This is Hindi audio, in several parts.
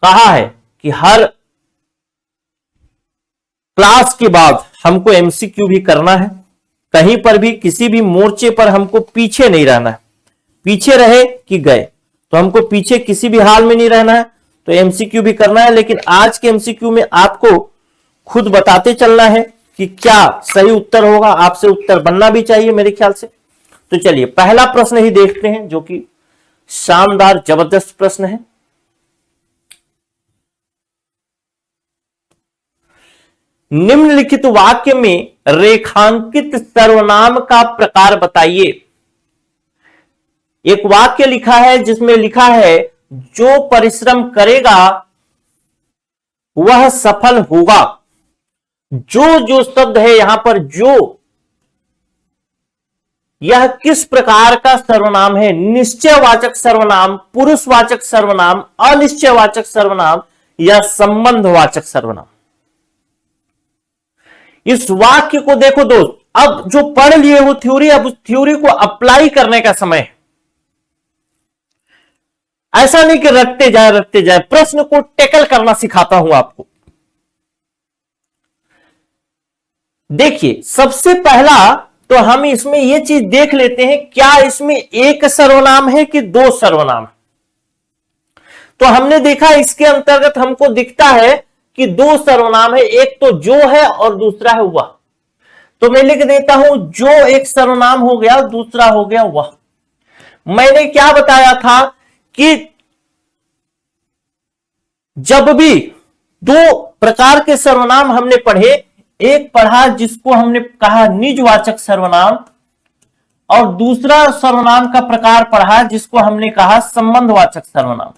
कहा है कि हर क्लास के बाद हमको एमसीक्यू भी करना है, कहीं पर भी किसी भी मोर्चे पर हमको पीछे नहीं रहना है, पीछे रहे कि गए, तो हमको पीछे किसी भी हाल में नहीं रहना है, तो एमसीक्यू भी करना है। लेकिन आज के एमसीक्यू में आपको खुद बताते चलना है कि क्या सही उत्तर होगा, आपसे उत्तर बनना भी चाहिए मेरे ख्याल से। तो चलिए पहला प्रश्न ही देखते हैं, जो कि शानदार जबरदस्त प्रश्न है। निम्नलिखित वाक्य में रेखांकित सर्वनाम का प्रकार बताइए। एक वाक्य लिखा है जिसमें लिखा है जो परिश्रम करेगा वह सफल होगा। जो शब्द है यहां पर, जो, यह किस प्रकार का सर्वनाम है? निश्चयवाचक सर्वनाम, पुरुषवाचक सर्वनाम, अनिश्चयवाचक सर्वनाम या संबंधवाचक सर्वनाम? इस वाक्य को देखो दोस्त, अब जो पढ़ लिए वो थ्योरी, अब उस थ्योरी को अप्लाई करने का समय है। ऐसा नहीं कि रटते जाए, प्रश्न को टैकल करना सिखाता हूं आपको। देखिए सबसे पहला तो हम इसमें यह चीज देख लेते हैं, क्या इसमें एक सर्वनाम है कि दो सर्वनाम? तो हमने देखा इसके अंतर्गत हमको दिखता है कि दो सर्वनाम है, एक तो जो है और दूसरा है वह। तो मैं लिख देता हूं जो एक सर्वनाम हो गया, दूसरा हो गया वह। मैंने क्या बताया था कि जब भी दो प्रकार के सर्वनाम हमने पढ़े, एक पढ़ा जिसको हमने कहा निजवाचक सर्वनाम, और दूसरा सर्वनाम का प्रकार पढ़ा जिसको हमने कहा संबंधवाचक सर्वनाम।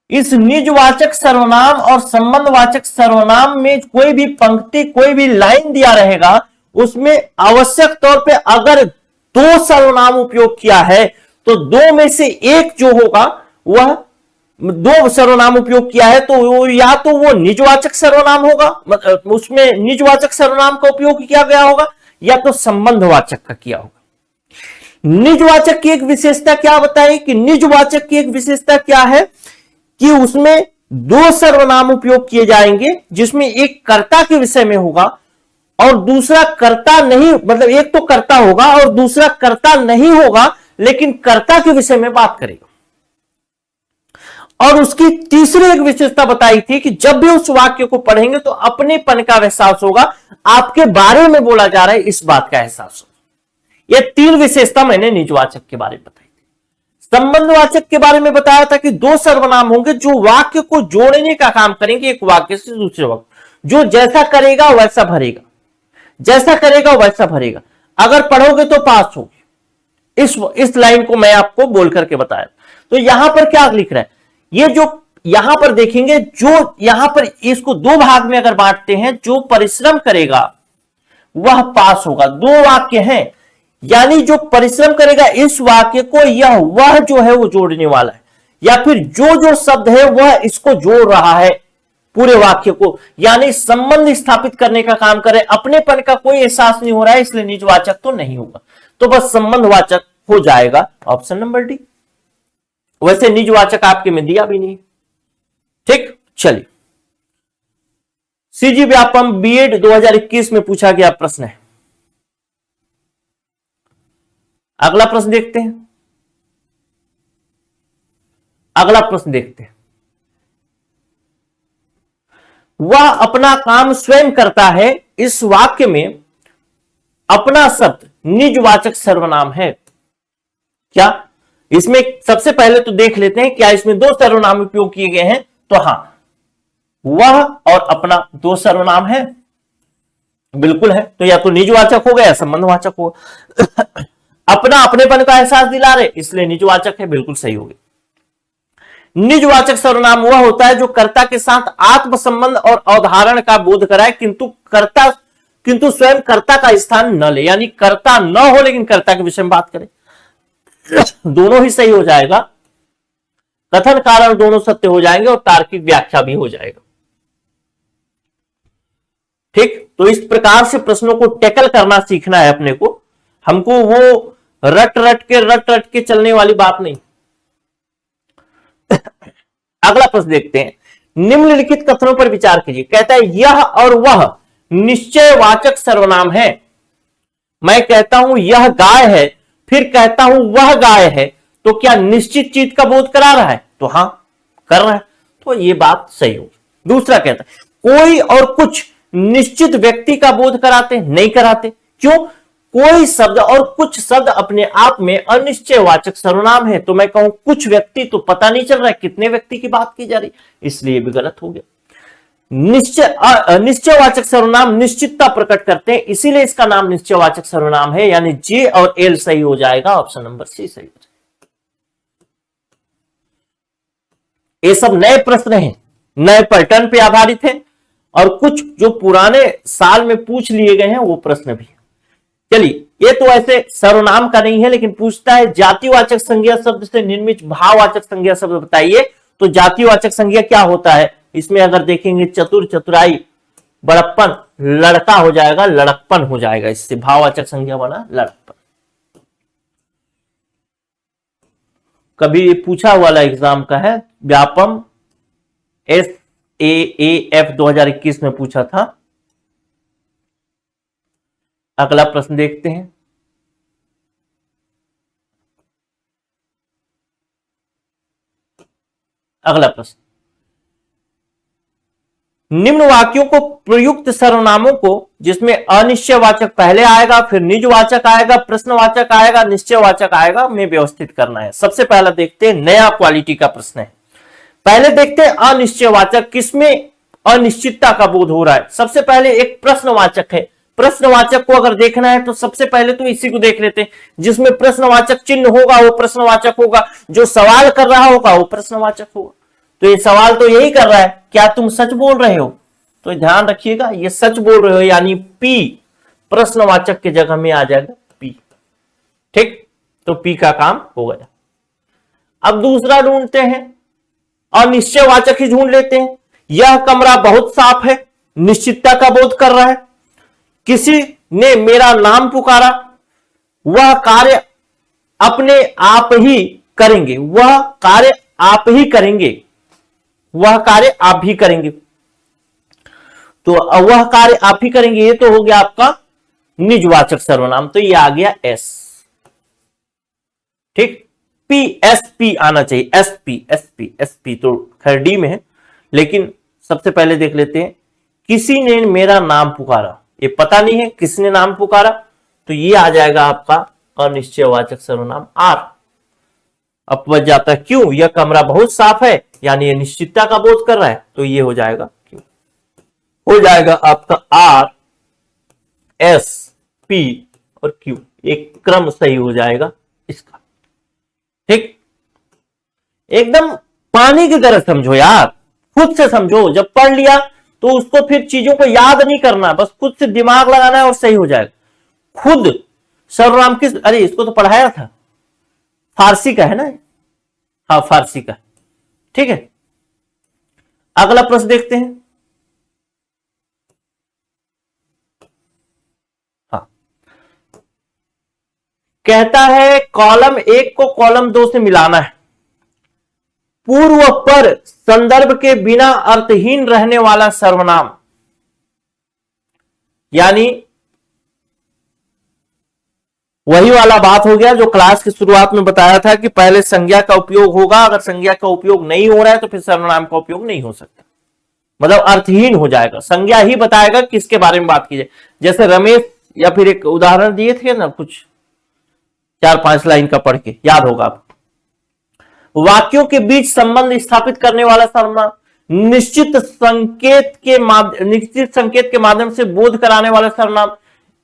इस निजवाचक सर्वनाम और संबंधवाचक सर्वनाम में कोई भी पंक्ति, कोई भी लाइन दिया रहेगा, उसमें आवश्यक तौर पे अगर दो सर्वनाम उपयोग किया है तो दो में से एक जो होगा, वह दो सर्वनाम उपयोग किया है तो वो या तो वो निजवाचक सर्वनाम होगा, उसमें निजवाचक सर्वनाम का उपयोग किया गया होगा, या तो संबंधवाचक का किया होगा। निजवाचक की एक विशेषता क्या बताई कि निजवाचक की एक विशेषता क्या है कि उसमें दो सर्वनाम उपयोग किए जाएंगे, जिसमें एक कर्ता के विषय में होगा और दूसरा कर्ता नहीं, मतलब एक तो कर्ता होगा और दूसरा कर्ता नहीं होगा लेकिन कर्ता के विषय में बात करेगा। और उसकी तीसरी एक विशेषता बताई थी कि जब भी उस वाक्य को पढ़ेंगे तो अपनेपन का एहसास होगा, आपके बारे में बोला जा रहा है इस बात का एहसास होगा। यह तीन विशेषता मैंने निजवाचक के बारे में बताई थी। संबंधवाचक के बारे में बताया था कि दो सर्वनाम होंगे जो वाक्य को जोड़ने का काम करेंगे एक वाक्य से दूसरे वाक्य, जो जैसा करेगा वैसा भरेगा, जैसा करेगा वैसा भरेगा। अगर पढ़ोगे तो पास होगे। इस लाइन को मैं आपको बोल करके बताया। तो यहां पर क्या लिख रहा है, ये जो यहां पर देखेंगे, जो यहां पर इसको दो भाग में अगर बांटते हैं, जो परिश्रम करेगा वह पास होगा। दो वाक्य हैं, यानी जो परिश्रम करेगा इस वाक्य को यह वह जो है वो जोड़ने वाला है, या फिर जो शब्द है वह इसको जोड़ रहा है पूरे वाक्य को, यानी संबंध स्थापित करने का काम करे। अपनेपन का कोई एहसास नहीं हो रहा है, इसलिए निजवाचक तो नहीं होगा, तो बस संबंधवाचक हो जाएगा ऑप्शन नंबर डी। वैसे निजवाचक आपके में दिया भी नहीं। ठीक, चलिए सीजी व्यापम बीएड 2021 में पूछा गया प्रश्न है। अगला प्रश्न देखते हैं। अगला प्रश्न देखते हैं। वह अपना काम स्वयं करता है, इस वाक्य में अपना शब्द निजवाचक सर्वनाम है क्या? इसमें सबसे पहले तो देख लेते हैं क्या इसमें दो सर्वनाम उपयोग किए गए हैं। तो हां, वह और अपना दो सर्वनाम है, बिल्कुल है। तो या तो निजवाचक हो गया या संबंधवाचक हो। अपना अपनेपन का एहसास दिला रहे, इसलिए निजवाचक है, बिल्कुल सही हो गया। निजवाचक सर्वनाम वह होता है जो कर्ता के साथ आत्म संबंध और अवधारण का बोध कराए, किंतु स्वयं कर्ता का स्थान न ले, यानी कर्ता न हो लेकिन कर्ता के विषय में बात करें। दोनों ही सही हो जाएगा, कथन कारण दोनों सत्य हो जाएंगे और तार्किक व्याख्या भी हो जाएगा। ठीक, तो इस प्रकार से प्रश्नों को टैकल करना सीखना है अपने को। हमको वो रट रट के चलने वाली बात नहीं। अगला प्रश्न देखते हैं, निम्नलिखित कथनों पर विचार कीजिए। कहता है यह और वह निश्चयवाचक सर्वनाम है। मैं कहता हूं यह गाय है, फिर कहता हूं वह गाय है, तो क्या निश्चित चीज का बोध करा रहा है? तो हां, कर रहा है, तो ये बात सही होगी। दूसरा कहता है कोई और कुछ निश्चित व्यक्ति का बोध कराते? नहीं कराते। क्यों? कोई शब्द और कुछ शब्द अपने आप में अनिश्चयवाचक सर्वनाम है, तो मैं कहूं कुछ व्यक्ति, तो पता नहीं चल रहा है कितने व्यक्ति की बात की जा रही, इसलिए भी गलत हो गया। निश्चयवाचक सर्वनाम निश्चितता प्रकट करते हैं, इसीलिए इसका नाम निश्चयवाचक सर्वनाम है, यानी जे और एल सही हो जाएगा, ऑप्शन नंबर सी सही हो जाएगा। ये सब नए प्रश्न हैं, नए पैटर्न पे आधारित है, और कुछ जो पुराने साल में पूछ लिए गए हैं वो प्रश्न भी। चलिए, ये तो ऐसे सर्वनाम का नहीं है, लेकिन पूछता है जातिवाचक संज्ञा शब्द से निर्मित भाववाचक संज्ञा शब्द बताइए। तो जातिवाचक संज्ञा क्या होता है? इसमें अगर देखेंगे चतुर, चतुराई, बड़प्पन, लड़का हो जाएगा, लड़कपन हो जाएगा, इससे भाववाचक संज्ञा बना लड़कपन। कभी पूछा वाला एग्जाम का है, व्यापम SAAF 2021 में पूछा था। अगला प्रश्न देखते हैं, अगला प्रश्न, निम्न वाक्यों को प्रयुक्त सर्वनामों को जिसमें अनिश्चयवाचक पहले आएगा, फिर निजवाचक आएगा, प्रश्नवाचक आएगा, निश्चयवाचक आएगा, में व्यवस्थित करना है। सबसे पहला देखते हैं, नया क्वालिटी का प्रश्न है। पहले देखते हैं अनिश्चयवाचक, किसमें अनिश्चितता का बोध हो रहा है। सबसे पहले एक प्रश्नवाचक है, प्रश्नवाचक को अगर देखना है तो सबसे पहले तो इसी को देख लेते हैं, जिसमें प्रश्नवाचक चिन्ह होगा वो प्रश्नवाचक होगा, जो सवाल कर रहा होगा वो प्रश्नवाचक होगा। तो ये सवाल तो यही कर रहा है, क्या तुम सच बोल रहे हो? तो ध्यान रखिएगा, ये सच बोल रहे हो, यानी पी प्रश्नवाचक के जगह में आ जाएगा पी। ठीक, तो पी का काम हो गया। अब दूसरा ढूंढते हैं, अनिश्चयवाचक ही ढूंढ लेते हैं। यह कमरा बहुत साफ है, निश्चितता का बोध कर रहा है। किसी ने मेरा नाम पुकारा, वह कार्य अपने आप ही करेंगे, वह कार्य आप ही करेंगे, वह कार्य आप भी करेंगे। तो वह कार्य आप ही करेंगे, ये तो हो गया आपका निजवाचक सर्वनाम, तो ये आ गया एस। ठीक, पी एस पी आना चाहिए, S P S P S P तो खैर डी में है, लेकिन सबसे पहले देख लेते हैं, किसी ने मेरा नाम पुकारा, ये पता नहीं है किसने नाम पुकारा, तो ये आ जाएगा आपका अनिश्चयवाचक सर्वनाम आर। अब बच जाता है क्यों, यह कमरा बहुत साफ है, यानी ये निश्चितता का बोध कर रहा है, तो ये हो जाएगा क्यों, हो जाएगा आपका आर एस पी और क्यू, एक क्रम सही हो जाएगा इसका। ठीक, एकदम पानी की तरह समझो यार, खुद से समझो, जब पढ़ लिया तो उसको फिर चीजों को याद नहीं करना, बस खुद से दिमाग लगाना है और सही हो जाएगा। खुद सर्वनाम किस, अरे इसको तो पढ़ाया था, फारसी का है ना, हाँ फारसी का। ठीक है, अगला प्रश्न देखते हैं। हाँ, कहता है कॉलम 1 को कॉलम 2 से मिलाना है। पूर्व पर संदर्भ के बिना अर्थहीन रहने वाला सर्वनाम, यानी वही वाला बात हो गया जो क्लास की शुरुआत में बताया था कि पहले संज्ञा का उपयोग होगा, अगर संज्ञा का उपयोग नहीं हो रहा है तो फिर सर्वनाम का उपयोग नहीं हो सकता, मतलब अर्थहीन हो जाएगा। संज्ञा ही बताएगा किसके बारे में बात की जाए, जैसे रमेश, या फिर एक उदाहरण दिए थे ना कुछ 4-5 लाइन का पढ़ के, याद होगा आपको। वाक्यों के बीच संबंध स्थापित करने वाला सर्वनाम, निश्चित संकेत के माध्यम से बोध कराने वाला सर्वनाम,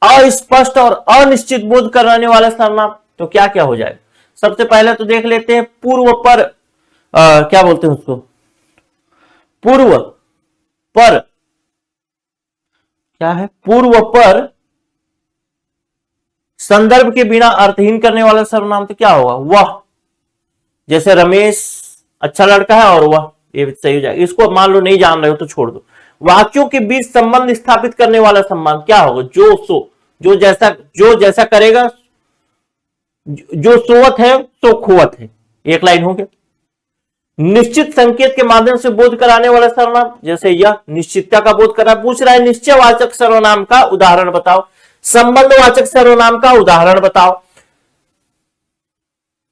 अस्पष्ट और अनिश्चित बोध कराने वाला सर्वनाम, तो क्या क्या हो जाएगा। सबसे पहले तो देख लेते हैं पूर्व पर, क्या बोलते हैं उसको, पूर्व पर, क्या है, पूर्व पर संदर्भ के बिना अर्थहीन करने वाला सर्वनाम, तो क्या होगा, वह, जैसे रमेश अच्छा लड़का है और वह, ये सही हो जाएगा। इसको मान लो नहीं जान रहे हो तो छोड़ दो। वाक्यों के बीच संबंध स्थापित करने वाला संबंध क्या होगा, जो सो, जो जैसा करेगा, जो सोवत है तो खोवत है, एक लाइन हो गया। निश्चित संकेत के माध्यम से बोध कराने वाला सर्वनाम, जैसे यह निश्चितता का बोध कर रहा है। पूछ रहा है निश्चयवाचक सर्वनाम का उदाहरण बताओ, संबंधवाचक सर्वनाम का उदाहरण बताओ।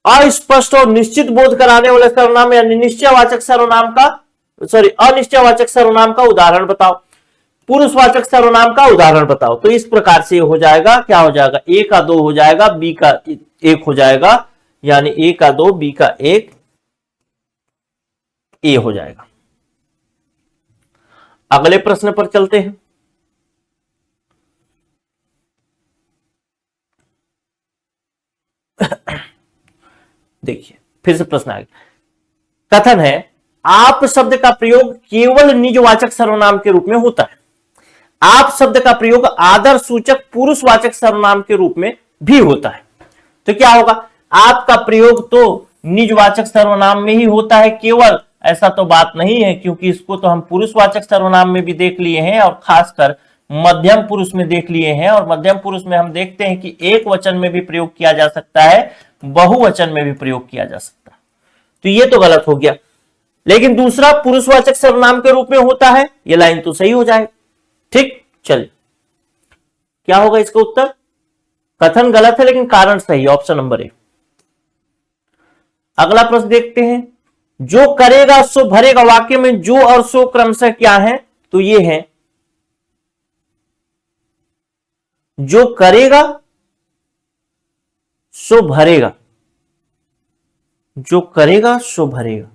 अस्पष्ट और निश्चित बोध कराने वाले सर्वनाम यानी निश्चयवाचक सर्वनाम का अनिश्चयवाचक सर्वनाम का उदाहरण बताओ, पुरुषवाचक सर्वनाम का उदाहरण बताओ। तो इस प्रकार से हो जाएगा, क्या हो जाएगा, ए का 2 हो जाएगा, बी का 1 हो जाएगा, यानी ए का 2 बी का 1 ए हो जाएगा। अगले प्रश्न पर चलते हैं। देखिए फिर से प्रश्न आ गया। कथन है आप शब्द का प्रयोग केवल निजवाचक सर्वनाम के रूप में होता है। आप शब्द का प्रयोग आदर सूचक पुरुषवाचक सर्वनाम के रूप में भी होता है। तो क्या होगा, आपका प्रयोग तो निजवाचक सर्वनाम में ही होता है केवल, ऐसा तो बात नहीं है, क्योंकि इसको तो हम पुरुषवाचक सर्वनाम में भी देख लिए हैं और खासकर मध्यम पुरुष में देख लिए हैं। और मध्यम पुरुष में हम देखते हैं कि एक वचन में भी प्रयोग किया जा सकता है, बहुवचन में भी प्रयोग किया जा सकता है। तो ये तो गलत हो गया, लेकिन दूसरा पुरुषवाचक सर्वनाम के रूप में होता है, ये लाइन तो सही हो जाएगी। ठीक, चलिए क्या होगा इसका उत्तर, कथन गलत है लेकिन कारण सही, ऑप्शन नंबर ए। अगला प्रश्न देखते हैं, जो करेगा सो भरेगा वाक्य में जो और सो क्रमशः क्या है, तो ये है जो करेगा सो भरेगा, जो करेगा सो भरेगा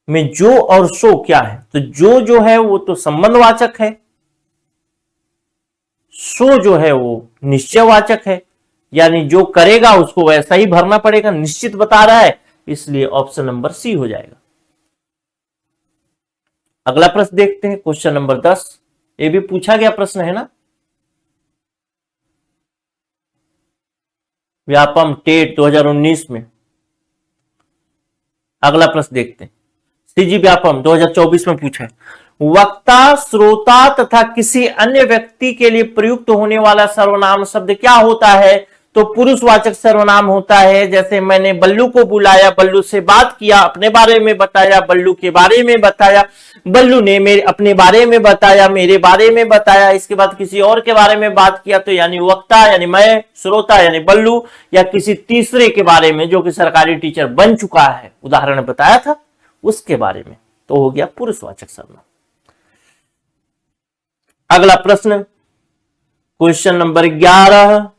में जो और सो क्या है, तो जो है वो तो संबंधवाचक है, सो जो है वो निश्चयवाचक है, यानी जो करेगा उसको वैसा ही भरना पड़ेगा, निश्चित बता रहा है, इसलिए ऑप्शन नंबर सी हो जाएगा। अगला प्रश्न देखते हैं, क्वेश्चन नंबर 10। ये भी पूछा गया प्रश्न है ना, व्यापम टेट 2019 में। अगला प्रश्न देखते हैं, सीजी व्यापम 2024 में पूछा है, वक्ता, श्रोता तथा किसी अन्य व्यक्ति के लिए प्रयुक्त होने वाला सर्वनाम शब्द क्या होता है, तो पुरुषवाचक सर्वनाम होता है। जैसे मैंने बल्लू को बुलाया, बल्लू से बात किया, अपने बारे में बताया, बल्लू के बारे में बताया, बल्लू ने मेरे अपने बारे में बताया, मेरे बारे में बताया, इसके बाद किसी और के बारे में बात किया, तो यानी वक्ता यानी मैं, श्रोता यानी बल्लू, या किसी तीसरे के बारे में जो कि सरकारी टीचर बन चुका है, उदाहरण बताया था उसके बारे में, तो हो गया पुरुषवाचक सर्वनाम। अगला प्रश्न, क्वेश्चन नंबर 11।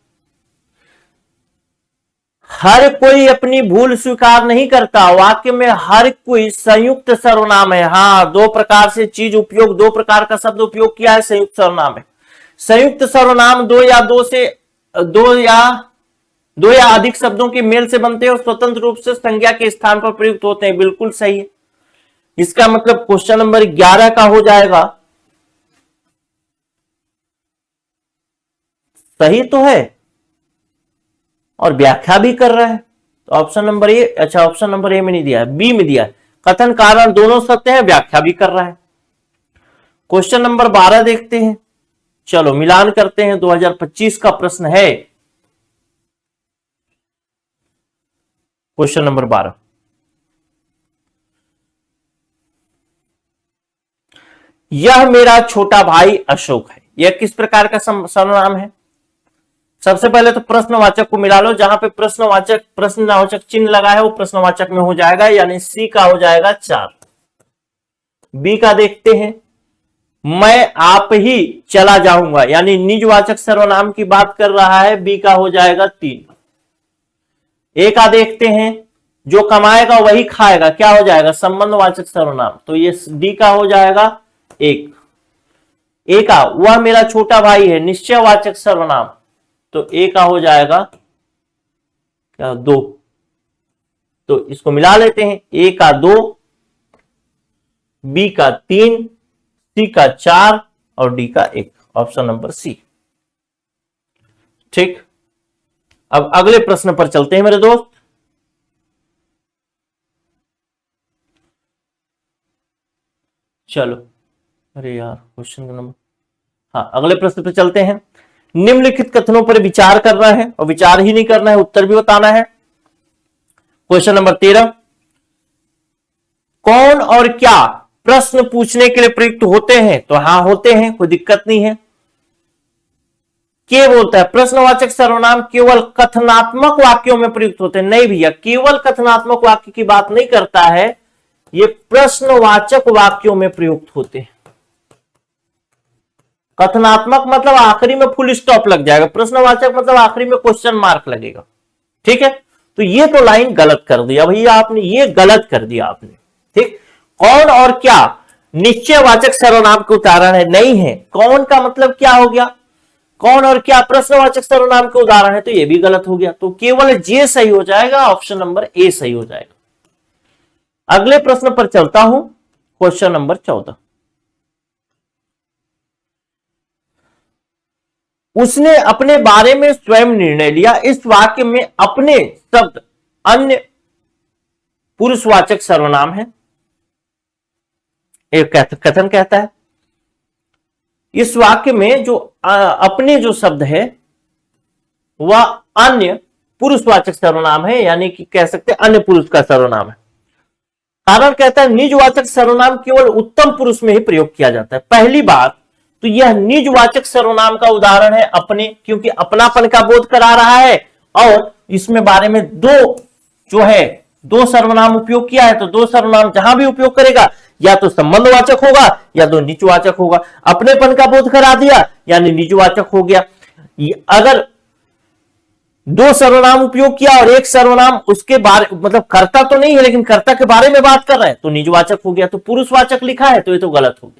हर कोई अपनी भूल स्वीकार नहीं करता, वाक्य में हर कोई संयुक्त सर्वनाम है। हाँ, दो प्रकार से चीज उपयोग, दो प्रकार का शब्द उपयोग किया है, संयुक्त सर्वनाम है। संयुक्त सर्वनाम दो या अधिक शब्दों के मेल से बनते हैं और स्वतंत्र रूप से संज्ञा के स्थान पर प्रयुक्त होते हैं। बिल्कुल सही है। इसका मतलब क्वेश्चन नंबर 11 का हो जाएगा, सही तो है और व्याख्या भी कर रहा है, तो ऑप्शन नंबर ए। अच्छा, ऑप्शन नंबर ए में नहीं दिया है, बी में दिया है। कथन कारण दोनों सत्य है, व्याख्या भी कर रहा है। क्वेश्चन नंबर 12 देखते हैं, चलो मिलान करते हैं। 2025 का प्रश्न है, क्वेश्चन नंबर 12। यह मेरा छोटा भाई अशोक है, यह किस प्रकार का सर्वनाम है। सबसे पहले तो प्रश्नवाचक को मिला लो, जहां पे प्रश्नवाचक चिन्ह लगा है वो प्रश्नवाचक में हो जाएगा, यानी सी का हो जाएगा 4। बी का देखते हैं, मैं आप ही चला जाऊंगा, यानी निजवाचक सर्वनाम की बात कर रहा है, बी का हो जाएगा 3। ए का देखते हैं, जो कमाएगा वही खाएगा, क्या हो जाएगा, संबंधवाचक सर्वनाम, तो ये डी का हो जाएगा 1। ए का, वह मेरा छोटा भाई है, निश्चयवाचक सर्वनाम, तो ए का हो जाएगा क्या, 2। तो इसको मिला लेते हैं, ए का 2, बी का 3, सी का 4 और डी का 1, ऑप्शन नंबर सी। ठीक, अब अगले प्रश्न पर चलते हैं मेरे दोस्त। चलो, अरे यार क्वेश्चन का नंबर, हाँ अगले प्रश्न पर चलते हैं। निम्नलिखित कथनों पर विचार करना है, और विचार ही नहीं करना है, उत्तर भी बताना है। क्वेश्चन नंबर 13, कौन और क्या प्रश्न पूछने के लिए प्रयुक्त होते हैं, तो हाँ होते हैं, कोई दिक्कत नहीं है। के बोलता है प्रश्नवाचक सर्वनाम केवल कथनात्मक वाक्यों में प्रयुक्त होते हैं। नहीं भैया, केवल कथनात्मक वाक्य की बात नहीं करता है, ये प्रश्नवाचक वाक्यों में प्रयुक्त होते हैं। कथनात्मक मतलब आखिरी में फुल स्टॉप लग जाएगा, प्रश्नवाचक मतलब आखिरी में क्वेश्चन मार्क लगेगा। ठीक है, तो ये तो लाइन गलत कर दिया भैया आपने, ये गलत कर दिया आपने। ठीक, कौन और क्या निश्चयवाचक सर्वनाम के उदाहरण है? नहीं है। कौन का मतलब क्या हो गया? कौन और क्या प्रश्नवाचक सर्वनाम के उदाहरण है, तो ये भी गलत हो गया। तो केवल जे सही हो जाएगा, ऑप्शन नंबर ए सही हो जाएगा। अगले प्रश्न पर चलता हूं, क्वेश्चन नंबर 14। उसने अपने बारे में स्वयं निर्णय लिया। इस वाक्य में अपने शब्द अन्य पुरुषवाचक सर्वनाम है। एक कथन कहता है इस वाक्य में जो अपने जो शब्द है वह अन्य पुरुषवाचक सर्वनाम है, यानी कि कह सकते हैं अन्य पुरुष का सर्वनाम है। कारण कहता है निजवाचक सर्वनाम केवल उत्तम पुरुष में ही प्रयोग किया जाता है। पहली बात तो यह निजवाचक सर्वनाम का उदाहरण है अपने, क्योंकि अपनापन का बोध करा रहा है और इसमें बारे में दो सर्वनाम उपयोग किया है। तो दो सर्वनाम जहां भी उपयोग करेगा या तो संबंधवाचक होगा या तो निजवाचक होगा। अपनेपन का बोध करा दिया यानी निजवाचक हो गया। अगर दो सर्वनाम उपयोग किया और एक सर्वनाम उसके बारे मतलब कर्ता तो नहीं है लेकिन कर्ता के बारे में बात कर रहा है तो निजवाचक हो गया। तो पुरुषवाचक लिखा है तो ये तो गलत हो गया।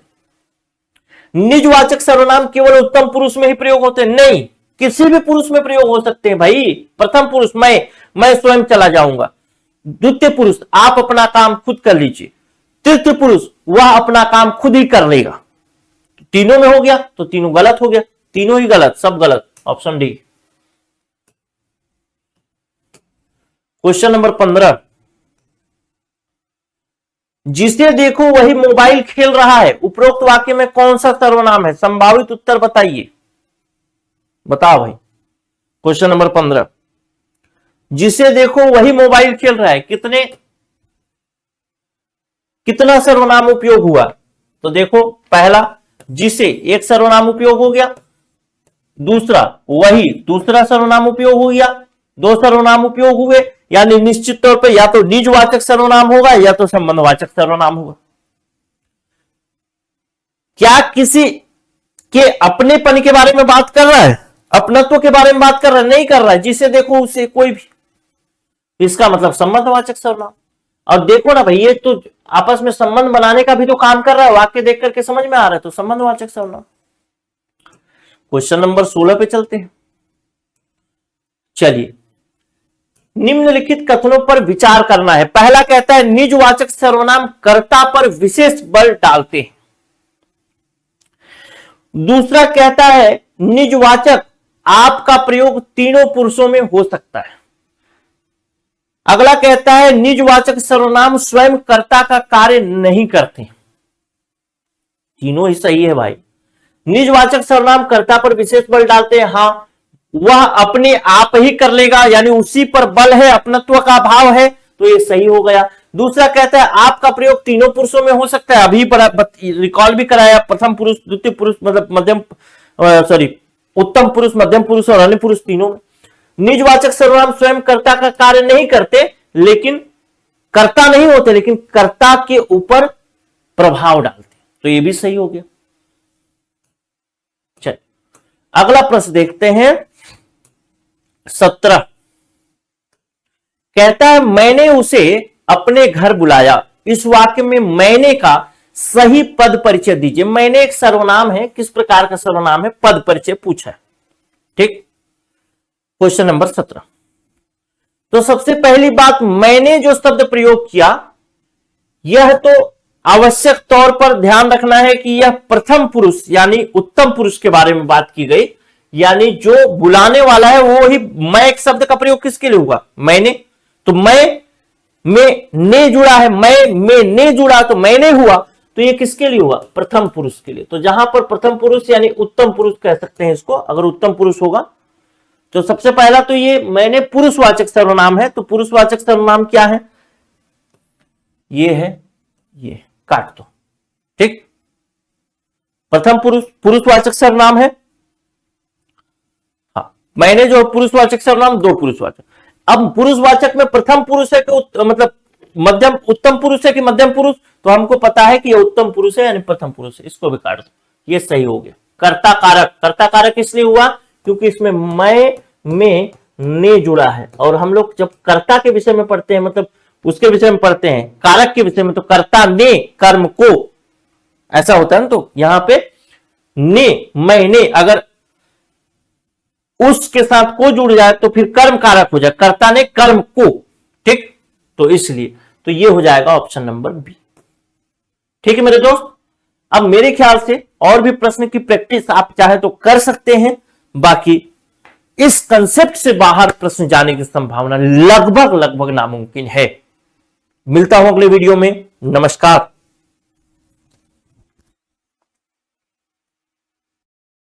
निजवाचक सर्वनाम केवल उत्तम पुरुष में ही प्रयोग होते हैं? नहीं, किसी भी पुरुष में प्रयोग हो सकते हैं भाई। प्रथम पुरुष मैं स्वयं चला जाऊंगा। द्वितीय पुरुष आप अपना काम खुद कर लीजिए। तृतीय पुरुष वह अपना काम खुद ही कर लेगा। तीनों में हो गया तो तीनों गलत हो गया, तीनों ही गलत, सब गलत, ऑप्शन डी। क्वेश्चन नंबर 15, जिसे देखो वही मोबाइल खेल रहा है, उपरोक्त वाक्य में कौन सा सर्वनाम है? संभावित उत्तर बताइए, बताओ भाई। क्वेश्चन नंबर 15, जिसे देखो वही मोबाइल खेल रहा है, कितना सर्वनाम उपयोग हुआ? तो देखो पहला जिसे एक सर्वनाम उपयोग हो गया, दूसरा वही दूसरा सर्वनाम उपयोग हो गया, दो सर्वनाम उपयोग हुए, यानी निश्चित तौर पे या तो निजवाचक सर्वनाम होगा या तो संबंधवाचक सर्वनाम होगा। क्या किसी के अपनेपन के बारे में बात कर रहा है, अपनत्व के बारे में बात कर रहा है? नहीं कर रहा है। जिसे देखो उसे कोई भी, इसका मतलब संबंधवाचक सर्वनाम। और देखो ना भाई, ये तो आपस में संबंध बनाने का भी तो काम कर रहा है, वाक्य देख करके समझ में आ रहा है, तो संबंधवाचक सर्वनाम। क्वेश्चन नंबर 16 पे चलते हैं। चलिए, निम्नलिखित कथनों पर विचार करना है। पहला कहता है निजवाचक सर्वनाम कर्ता पर विशेष बल डालते हैं। दूसरा कहता है निजवाचक आपका प्रयोग तीनों पुरुषों में हो सकता है। अगला कहता है निजवाचक सर्वनाम स्वयं कर्ता का कार्य नहीं करते। तीनों ही सही है भाई। निजवाचक सर्वनाम कर्ता पर विशेष बल डालते हैं, हाँ वह अपने आप ही कर लेगा, यानी उसी पर बल है, अपनत्व का भाव है, तो ये सही हो गया। दूसरा कहता है आपका प्रयोग तीनों पुरुषों में हो सकता है, अभी रिकॉल भी कराया, प्रथम पुरुष, द्वितीय पुरुष, मतलब मध्यम उत्तम पुरुष, मध्यम पुरुष और अन्य पुरुष तीनों में। निजवाचक सर्वनाम स्वयं कर्ता का कार्य नहीं करते, लेकिन कर्ता नहीं होते, लेकिन कर्ता के ऊपर प्रभाव डालते, तो ये भी सही हो गया। चल अगला प्रश्न देखते हैं। 17 कहता है मैंने उसे अपने घर बुलाया। इस वाक्य में मैंने का सही पद परिचय दीजिए। मैंने एक सर्वनाम है, किस प्रकार का सर्वनाम है, पद परिचय पूछा है। ठीक, क्वेश्चन नंबर 17। तो सबसे पहली बात, मैंने जो शब्द प्रयोग किया यह तो आवश्यक तौर पर ध्यान रखना है कि यह प्रथम पुरुष यानी उत्तम पुरुष के बारे में बात की गई, यानी जो बुलाने वाला है वो ही मैं एक शब्द का प्रयोग किसके लिए हुआ, मैंने। तो मैं में ने जुड़ा है, मैं में ने जुड़ा तो मैंने हुआ, तो ये किसके लिए हुआ, प्रथम पुरुष के लिए। तो जहां पर प्रथम पुरुष यानी उत्तम पुरुष कह सकते हैं इसको, अगर उत्तम पुरुष होगा तो सबसे पहला तो ये मैंने पुरुषवाचक सर्वनाम है। तो पुरुषवाचक सर्वनाम क्या है, ये है ये काट दो। ठीक, प्रथम पुरुष पुरुषवाचक सर्वनाम है। हाँ, मैंने जो पुरुषवाचक सर्वनाम, दो पुरुषवाचक। अब पुरुषवाचक में प्रथम पुरुष है कि मतलब मध्यम उत्तम पुरुष है कि मध्यम पुरुष, तो हमको पता है कि ये उत्तम पुरुष है यानी प्रथम पुरुष है, इसको भी काट दो, ये सही हो गया। कर्ता कारक, कर्ता कारक इसलिए हुआ क्योंकि इसमें मैं में ने जुड़ा है, और हम लोग जब कर्ता के विषय में पढ़ते हैं, मतलब उसके विषय में पढ़ते हैं कारक के विषय में, तो कर्ता ने कर्म को, ऐसा होता है ना। तो यहां पे ने, मैंने, अगर उसके साथ को जुड़ जाए तो फिर कर्म कारक हो जाए, कर्ता ने कर्म को। ठीक, तो इसलिए तो ये हो जाएगा ऑप्शन नंबर बी। ठीक है मेरे दोस्त, अब मेरे ख्याल से और भी प्रश्न की प्रैक्टिस आप चाहे तो कर सकते हैं, बाकी इस कंसेप्ट से बाहर प्रश्न जाने की संभावना लगभग नामुमकिन है। मिलता हूं अगले वीडियो में, नमस्कार।